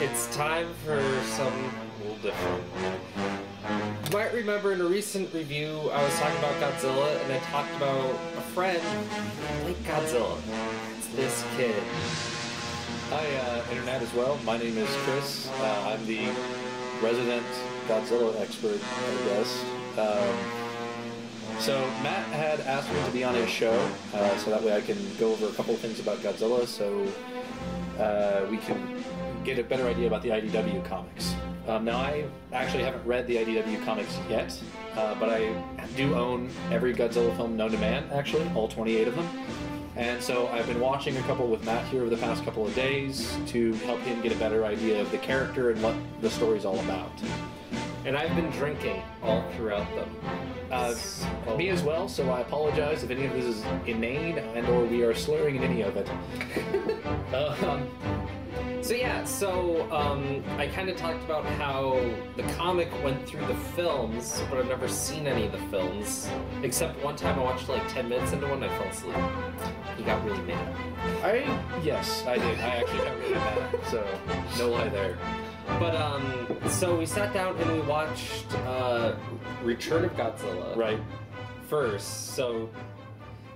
It's time for something a little different. You might remember in a recent review I was talking about Godzilla, and I talked about a friend like Godzilla. It's this kid. Hi, Internet as well. My name is Chris. I'm the resident Godzilla expert, I guess. So Matt had asked me to be on his show, so that way I can go over a couple of things about Godzilla, so we can get a better idea about the IDW comics. Now, I actually haven't read the IDW comics yet, but I do own every Godzilla film known to man, actually, all 28 of them. And so I've been watching a couple with Matt here over the past couple of days to help him get a better idea of the character and what the story's all about. And I've been drinking all throughout them. Me as well, so I apologize if any of this is inane and or we are slurring in any of it. I kind of talked about how the comic went through the films, but I've never seen any of the films. Except one time I watched like 10 minutes into one and I fell asleep. He got really mad. Yes, I did. I actually got really mad, so no lie there. But, so we sat down and we watched Return of Godzilla. Right. First, so...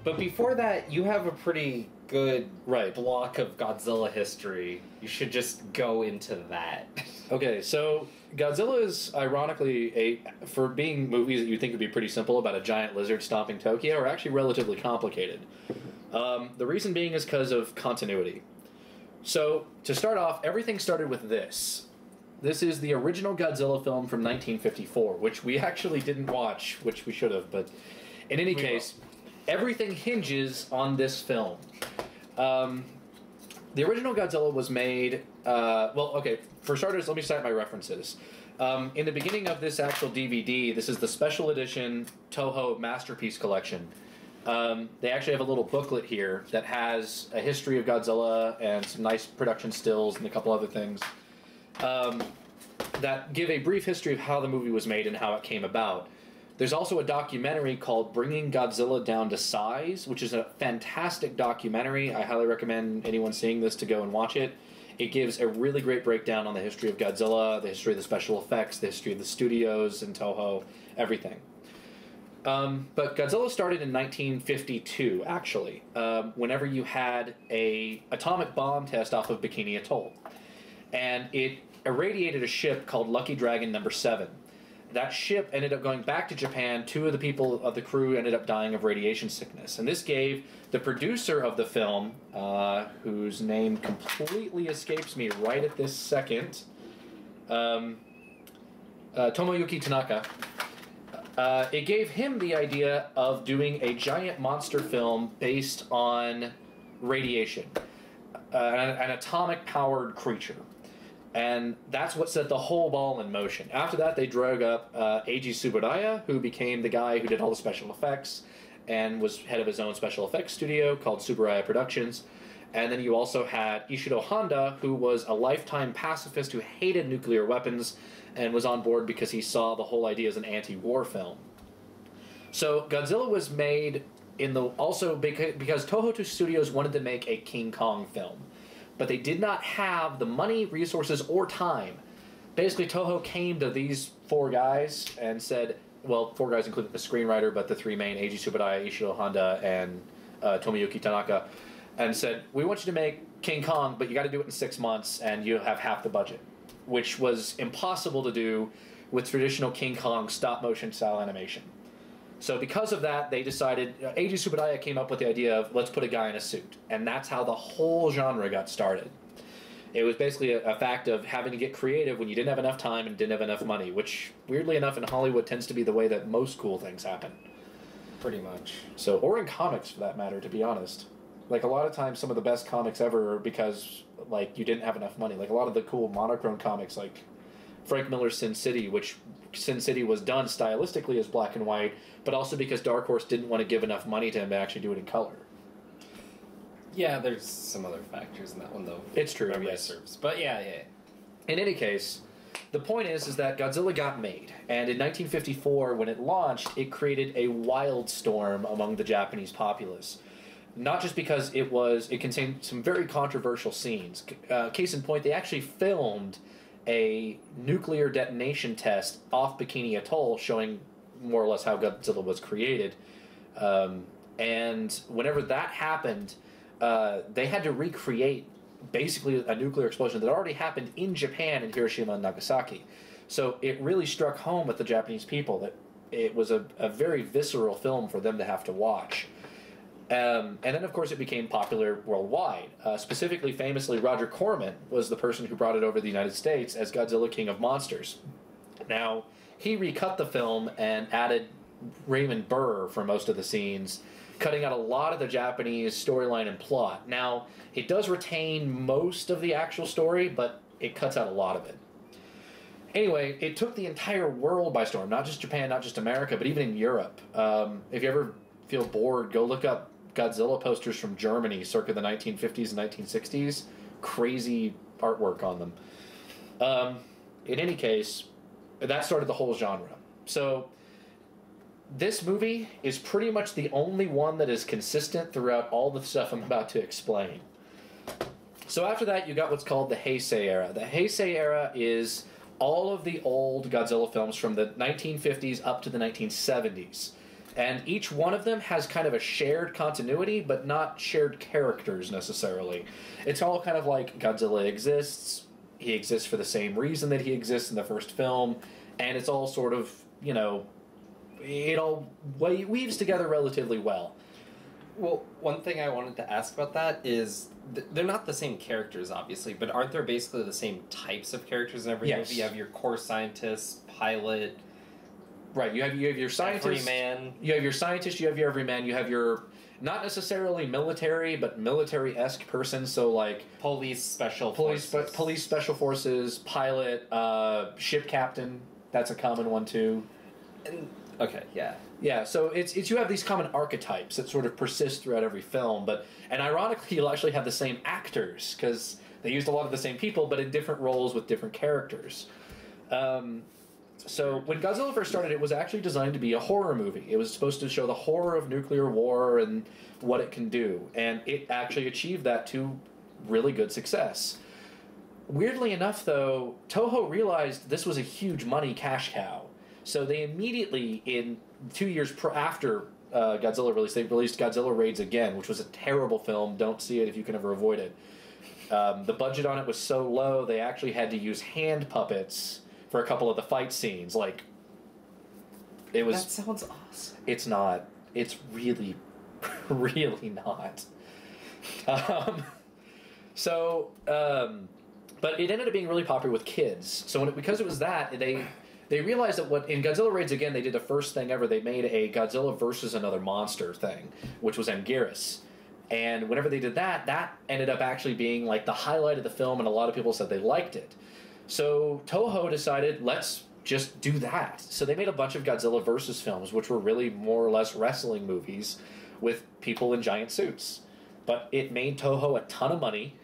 But before that, you have a pretty good block of Godzilla history. You should just go into that. Okay, so Godzilla is, ironically, for being movies that you think would be pretty simple about a giant lizard stomping Tokyo, are actually relatively complicated. The reason being is because of continuity. So, to start off, everything started with this. This is the original Godzilla film from 1954, which we actually didn't watch, which we should have, but in any case, everything hinges on this film. The original Godzilla was made... for starters, let me cite my references. In the beginning of this actual DVD, this is the special edition Toho Masterpiece Collection. They actually have a little booklet here that has a history of Godzilla and some nice production stills and a couple other things that give a brief history of how the movie was made and how it came about. There's also a documentary called Bringing Godzilla Down to Size, which is a fantastic documentary. I highly recommend anyone seeing this to go and watch it. It gives a really great breakdown on the history of Godzilla, the history of the special effects, the history of the studios and Toho, everything. But Godzilla started in 1952, actually, whenever you had a atomic bomb test off of Bikini Atoll. And it irradiated a ship called Lucky Dragon Number 7. That ship ended up going back to Japan. 2 of the people of the crew ended up dying of radiation sickness. And this gave the producer of the film, whose name completely escapes me right at this second, Tomoyuki Tanaka, it gave him the idea of doing a giant monster film based on radiation, an atomic-powered creature. And that's what set the whole ball in motion. After that, they drug up Eiji Tsuburaya, who became the guy who did all the special effects and was head of his own special effects studio called Tsuburaya Productions. And then you also had Ishiro Honda, who was a lifetime pacifist who hated nuclear weapons and was on board because he saw the whole idea as an anti-war film. So Godzilla was made also because Toho Studios wanted to make a King Kong film. But they did not have the money, resources, or time. Basically, Toho came to these 4 guys and said, well, 4 guys including the screenwriter, but the 3 main, Eiji Tsuburaya, Ishiro Honda, and Tomoyuki Tanaka, and said, we want you to make King Kong, but you got to do it in 6 months, and you'll have half the budget, which was impossible to do with traditional King Kong stop-motion style animation. So because of that, they decided, Eiji Tsuburaya came up with the idea of, let's put a guy in a suit. And that's how the whole genre got started. It was basically a fact of having to get creative when you didn't have enough time and didn't have enough money, which, weirdly enough, in Hollywood tends to be the way that most cool things happen. Pretty much. So, or in comics, for that matter, to be honest. Like, a lot of times, some of the best comics ever are because, like, you didn't have enough money. Like, a lot of the cool monochrome comics, like Frank Miller's Sin City, which Sin City was done stylistically as black and white, but also because Dark Horse didn't want to give enough money to him to actually do it in color. Yeah, there's some other factors in that one, though. It's true, yes. Serves. But yeah. In any case, the point is that Godzilla got made, and in 1954, when it launched, it created a wildstorm among the Japanese populace. not just because it contained some very controversial scenes. Case in point, they actually filmed a nuclear detonation test off Bikini Atoll showing more or less how Godzilla was created. And whenever that happened, they had to recreate basically a nuclear explosion that already happened in Japan in Hiroshima and Nagasaki. So it really struck home with the Japanese people that it was a very visceral film for them to have to watch. And then, of course, it became popular worldwide. Specifically, famously, Roger Corman was the person who brought it over to the United States as Godzilla King of Monsters. Now, he recut the film and added Raymond Burr for most of the scenes, cutting out a lot of the Japanese storyline and plot. Now, it does retain most of the actual story, but it cuts out a lot of it. Anyway, it took the entire world by storm, not just Japan, not just America, but even in Europe. If you ever feel bored, go look up Godzilla posters from Germany circa the 1950s and 1960s. Crazy artwork on them. In any case, that started the whole genre. So, this movie is pretty much the only one that is consistent throughout all the stuff I'm about to explain. So after that, you got what's called the Heisei era. The Heisei era is all of the old Godzilla films from the 1950s up to the 1970s. And each one of them has kind of a shared continuity, but not shared characters necessarily. It's all kind of like Godzilla exists, he exists for the same reason that he exists in the first film, and it's all sort of, you know, it all weaves together relatively well. Well, one thing I wanted to ask about that is they're not the same characters, obviously, but aren't there basically the same types of characters in every movie? You have your core scientist, pilot. Right, you have your scientist. Everyman. You have your scientist, you have your everyman, you have your not necessarily military, but military-esque person, so like police special forces, pilot, ship captain, that's a common one too. Okay, yeah. Yeah, so it's you have these common archetypes that sort of persist throughout every film, and ironically you'll actually have the same actors, because they used a lot of the same people, but in different roles with different characters. So when Godzilla first started, it was actually designed to be a horror movie. It was supposed to show the horror of nuclear war and what it can do, and it actually achieved that to really good success. Weirdly enough, though, Toho realized this was a huge money cash cow. So they immediately, in 2 years after Godzilla released, they released Godzilla Raids Again, which was a terrible film. Don't see it if you can ever avoid it. The budget on it was so low, they actually had to use hand puppets for a couple of the fight scenes. Like, it was... That sounds awesome. It's not. It's really, really not. But it ended up being really popular with kids. So because it was that, they realized that in Godzilla Raids Again, they did the first thing ever. They made a Godzilla versus another monster thing, which was Anguirus. And whenever they did that, that ended up actually being like the highlight of the film, and a lot of people said they liked it. So Toho decided, let's just do that. So they made a bunch of Godzilla versus films, which were really more or less wrestling movies with people in giant suits. But it made Toho a ton of money,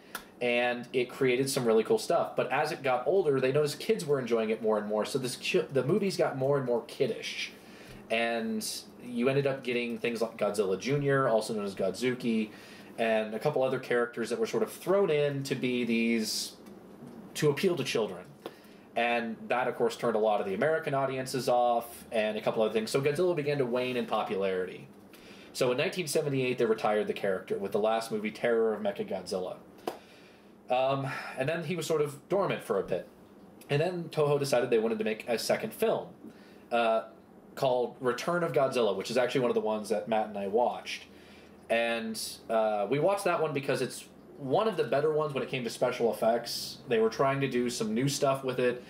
and it created some really cool stuff. But as it got older, they noticed kids were enjoying it more and more, so the movies got more and more kiddish. And you ended up getting things like Godzilla Jr., also known as Godzuki, and a couple other characters that were sort of thrown in to appeal to children. And that, of course, turned a lot of the American audiences off, and a couple other things. So Godzilla began to wane in popularity. So in 1978, they retired the character with the last movie, Terror of Mechagodzilla. And then he was sort of dormant for a bit. And then Toho decided they wanted to make a second film called Return of Godzilla, which is actually one of the ones that Matt and I watched. And we watched that one because it's one of the better ones when it came to special effects. They were trying to do some new stuff with it.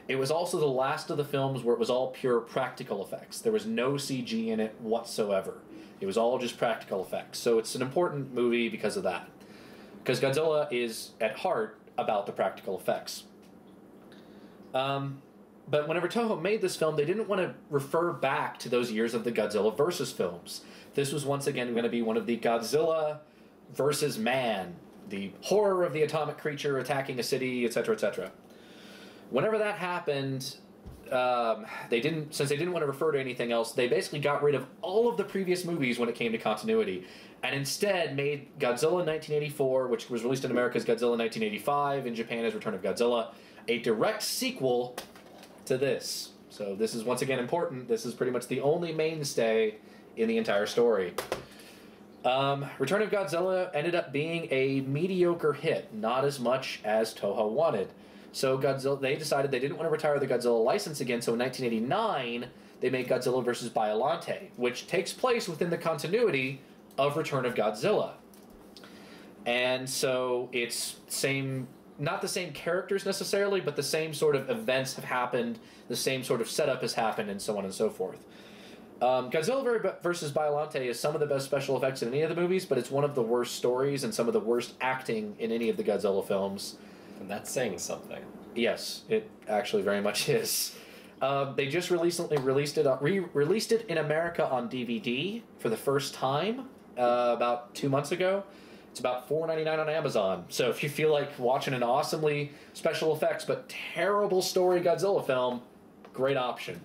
It was also the last of the films where it was all pure practical effects. There was no CG in it whatsoever. It was all just practical effects. So it's an important movie because of that. Because Godzilla is, at heart, about the practical effects. But whenever Toho made this film, they didn't want to refer back to those years of the Godzilla versus films. This was once again going to be one of the Godzilla versus man, the horror of the atomic creature attacking a city, etc., etc. Whenever that happened, since they didn't want to refer to anything else, they basically got rid of all of the previous movies when it came to continuity, and instead made Godzilla in 1984, which was released in America as Godzilla in 1985, in Japan as Return of Godzilla, a direct sequel to this. So this is once again important. This is pretty much the only mainstay in the entire story. Return of Godzilla ended up being a mediocre hit, not as much as Toho wanted. So they decided they didn't want to retire the Godzilla license again, so in 1989, they made Godzilla vs. Biollante, which takes place within the continuity of Return of Godzilla. And so it's not the same characters necessarily, but the same sort of events have happened, the same sort of setup has happened, and so on and so forth. Godzilla vs. Biollante is some of the best special effects in any of the movies, but it's one of the worst stories and some of the worst acting in any of the Godzilla films. And that's saying something. Yes, it actually very much is. They just recently released it in America on DVD for the first time about 2 months ago. It's about $4.99 on Amazon. So if you feel like watching an awesomely special effects but terrible story Godzilla film, great option.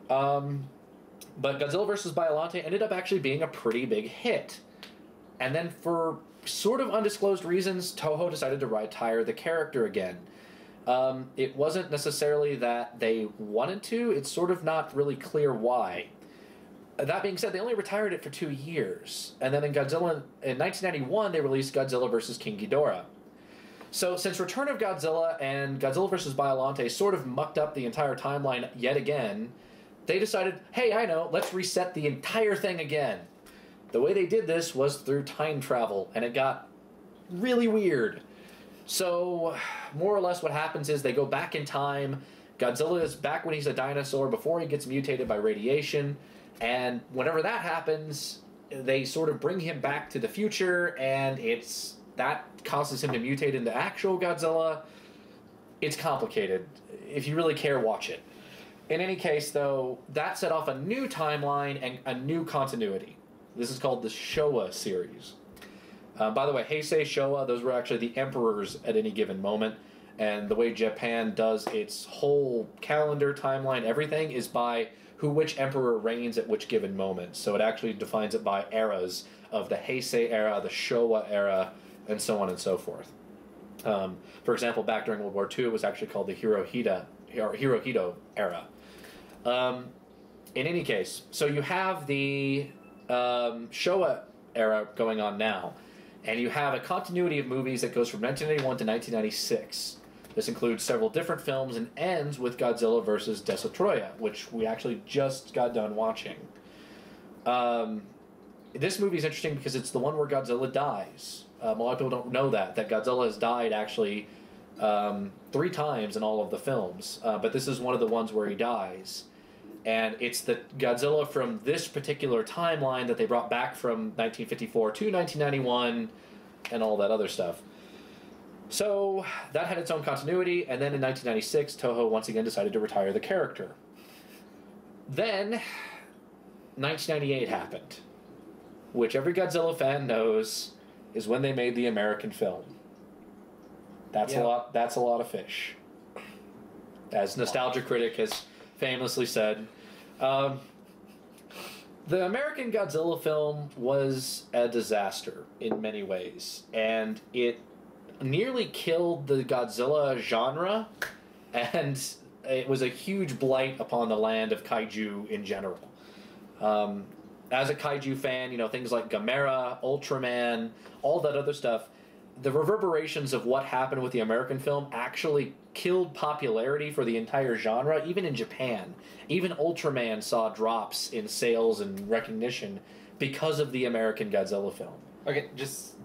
But Godzilla vs. Biollante ended up actually being a pretty big hit. And then for sort of undisclosed reasons, Toho decided to retire the character again. It wasn't necessarily that they wanted to, it's sort of not really clear why. That being said, they only retired it for 2 years. And then in 1991, they released Godzilla vs. King Ghidorah. So since Return of Godzilla and Godzilla vs. Biollante sort of mucked up the entire timeline yet again, they decided, hey, I know, let's reset the entire thing again. The way they did this was through time travel, and it got really weird. So, more or less what happens is they go back in time. Godzilla is back when he's a dinosaur before he gets mutated by radiation, and whenever that happens, they sort of bring him back to the future, and that causes him to mutate into actual Godzilla. It's complicated. If you really care, watch it. In any case, though, that set off a new timeline and a new continuity. This is called the Showa series. By the way, Heisei, Showa, those were actually the emperors at any given moment. And the way Japan does its whole calendar, timeline, everything is by which emperor reigns at which given moment. So it actually defines it by eras of the Heisei era, the Showa era, and so on and so forth. For example, back during World War II, it was actually called the Hirohito era. In any case, so you have the Showa era going on now, and you have a continuity of movies that goes from 1981 to 1996. This includes several different films and ends with Godzilla vs. Destoroyah, which we actually just got done watching. This movie is interesting because it's the one where Godzilla dies. A lot of people don't know that Godzilla has died actually 3 times in all of the films, but this is one of the ones where he dies. And it's the Godzilla from this particular timeline that they brought back from 1954 to 1991 and all that other stuff. So that had its own continuity, and then in 1996, Toho once again decided to retire the character. Then 1998 happened, which every Godzilla fan knows is when they made the American film. That's a lot of fish. As Nostalgia Critic has famously said, the American Godzilla film was a disaster in many ways, and it nearly killed the Godzilla genre, and it was a huge blight upon the land of kaiju in general. As a kaiju fan, things like Gamera, Ultraman, all that other stuff, the reverberations of what happened with the American film actually killed popularity for the entire genre, even in Japan. Even Ultraman saw drops in sales and recognition because of the American Godzilla film. Okay, just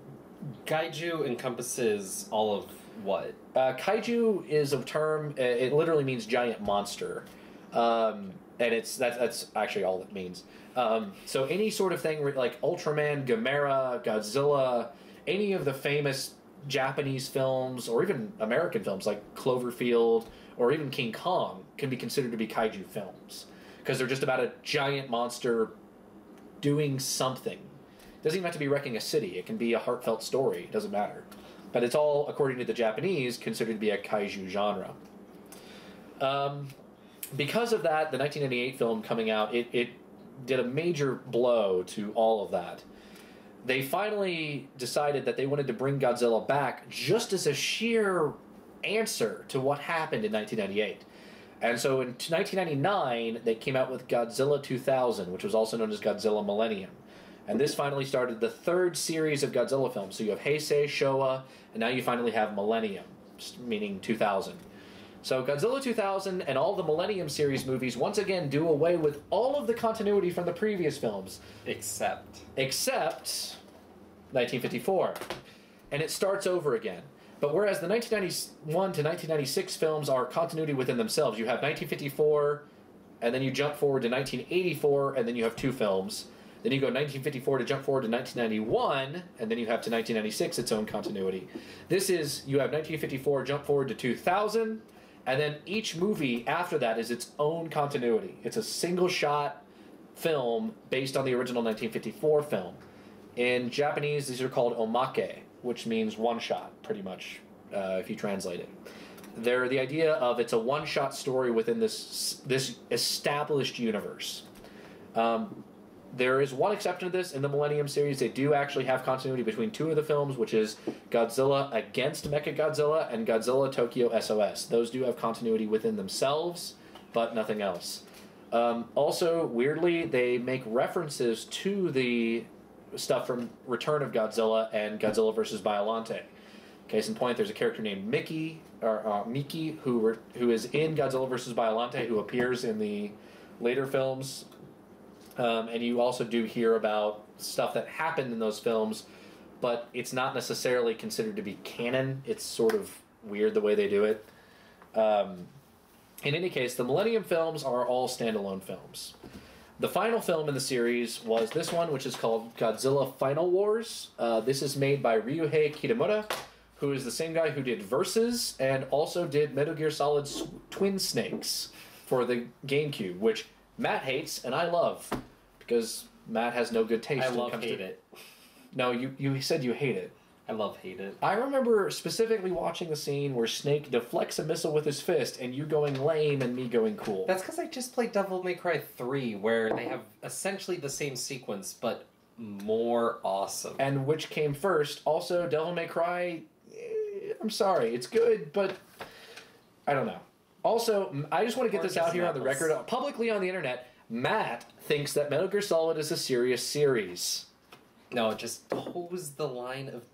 kaiju encompasses all of what? Kaiju is a term, it literally means giant monster. And that's actually all it means. So any sort of thing like Ultraman, Gamera, Godzilla, any of the famous Japanese films, or even American films like Cloverfield, or even King Kong, can be considered to be kaiju films. Because they're just about a giant monster doing something. It doesn't even have to be wrecking a city. It can be a heartfelt story. It doesn't matter. But it's all, according to the Japanese, considered to be a kaiju genre. Because of that, the 1998 film coming out, it did a major blow to all of that. they finally decided that they wanted to bring Godzilla back just as a sheer answer to what happened in 1998. And so in 1999, they came out with Godzilla 2000, which was also known as Godzilla Millennium. And this finally started the third series of Godzilla films. So you have Heisei, Showa, and now you finally have Millennium, meaning 2000. So Godzilla 2000 and all the Millennium series movies once again do away with all of the continuity from the previous films. Except 1954. And it starts over again. But whereas the 1991 to 1996 films are continuity within themselves, you have 1954, and then you jump forward to 1984, and then you have two films. Then you go 1954 to jump forward to 1991, and then you have to 1996 its own continuity. This is, you have 1954 jump forward to 2000, and then each movie after that is its own continuity. It's a single-shot film based on the original 1954 film. In Japanese, these are called omake, which means one-shot, pretty much, if you translate it. They're the idea of it's a one-shot story within this established universe. There is one exception to this. In the Millennium series, they do actually have continuity between two of the films, which is Godzilla Against Mechagodzilla and Godzilla Tokyo SOS. Those do have continuity within themselves, but nothing else. Also, weirdly, they make references to the stuff from Return of Godzilla and Godzilla vs. Biollante. Case in point, there's a character named Miki who is in Godzilla vs. Biollante, who appears in the later films. And you also do hear about stuff that happened in those films, but it's not necessarily considered to be canon. It's sort of weird the way they do it. In any case, the Millennium films are all standalone films. The final film in the series was this one, which is called Godzilla Final Wars. This is made by Ryuhei Kitamura, who is the same guy who did Versus and also did Metal Gear Solid's Twin Snakes for the GameCube, which Matt hates and I love because Matt has no good taste. I hate it. No, you said you hate it. I hate it. I remember specifically watching the scene where Snake deflects a missile with his fist and you going lame and me going cool. That's because I just played Devil May Cry 3, where they have essentially the same sequence, but more awesome. And which came first? Also, Devil May Cry, I'm sorry, it's good, but I don't know. Also, I just want to get this out here on the record, publicly on the internet, Matt thinks that Metal Gear Solid is a serious series. No, it just toes the line of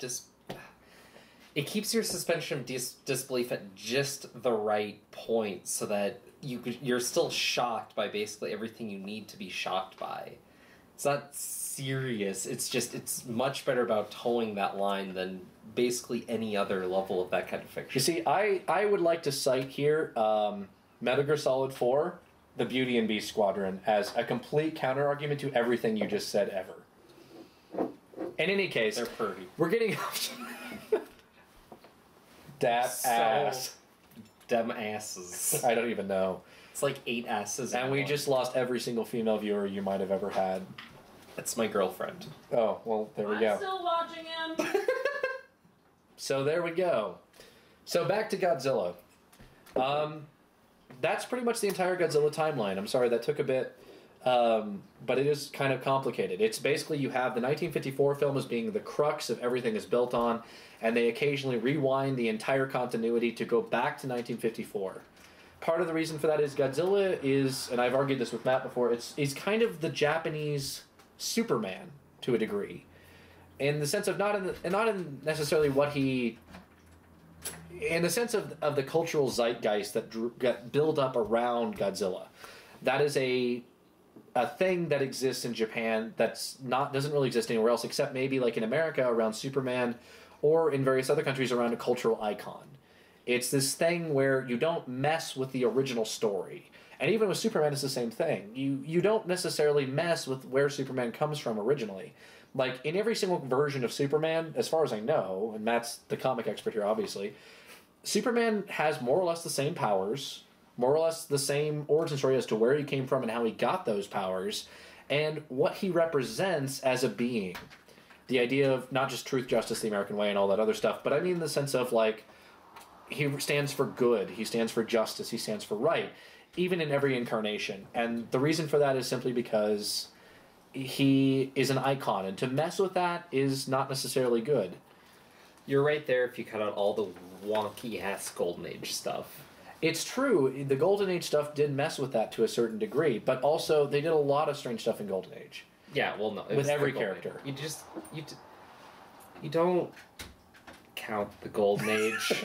It keeps your suspension of disbelief at just the right point so that you're still shocked by basically everything you need to be shocked by. It's not serious. It's much better about towing that line than basically any other level of that kind of fiction. You see, I would like to cite here Metal Gear Solid 4, the Beauty and Beast Squadron, as a complete counter-argument to everything you just said ever. In any case, they're pretty. We're getting ass. Dem asses. I don't even know. It's like 8 asses. And we just lost every single female viewer you might have ever had. That's my girlfriend. Oh, well, there we go. I'm still watching him. So there we go. So back to Godzilla. That's pretty much the entire Godzilla timeline. I'm sorry, that took a bit. But it is kind of complicated. It's basically you have the 1954 film as being the crux of everything is built on, and they occasionally rewind the entire continuity to go back to 1954. Part of the reason for that is Godzilla is, and I've argued this with Matt before, he's kind of the Japanese Superman to a degree, in the sense of not in necessarily what he, in the sense of the cultural zeitgeist that got built up around Godzilla. That is a thing that exists in Japan doesn't really exist anywhere else except maybe like in America around Superman, or in various other countries around a cultural icon. It's this thing where you don't mess with the original story. And even with Superman, it's the same thing. You don't necessarily mess with where Superman comes from originally. Like, in every single version of Superman, as far as I know, and Matt's the comic expert here, obviously, Superman has more or less the same powers, more or less the same origin story as to where he came from and how he got those powers, and what he represents as a being. The idea of not just truth, justice, the American way, and all that other stuff, but I mean the sense of, like, he stands for good, he stands for justice, he stands for right, even in every incarnation. And the reason for that is simply because he is an icon, and to mess with that is not necessarily good. You're right there if you cut out all the wonky-ass Golden Age stuff. It's true, the Golden Age stuff did mess with that to a certain degree, but also they did a lot of strange stuff in Golden Age. Yeah, well, no. With every character. You don't count the Golden Age.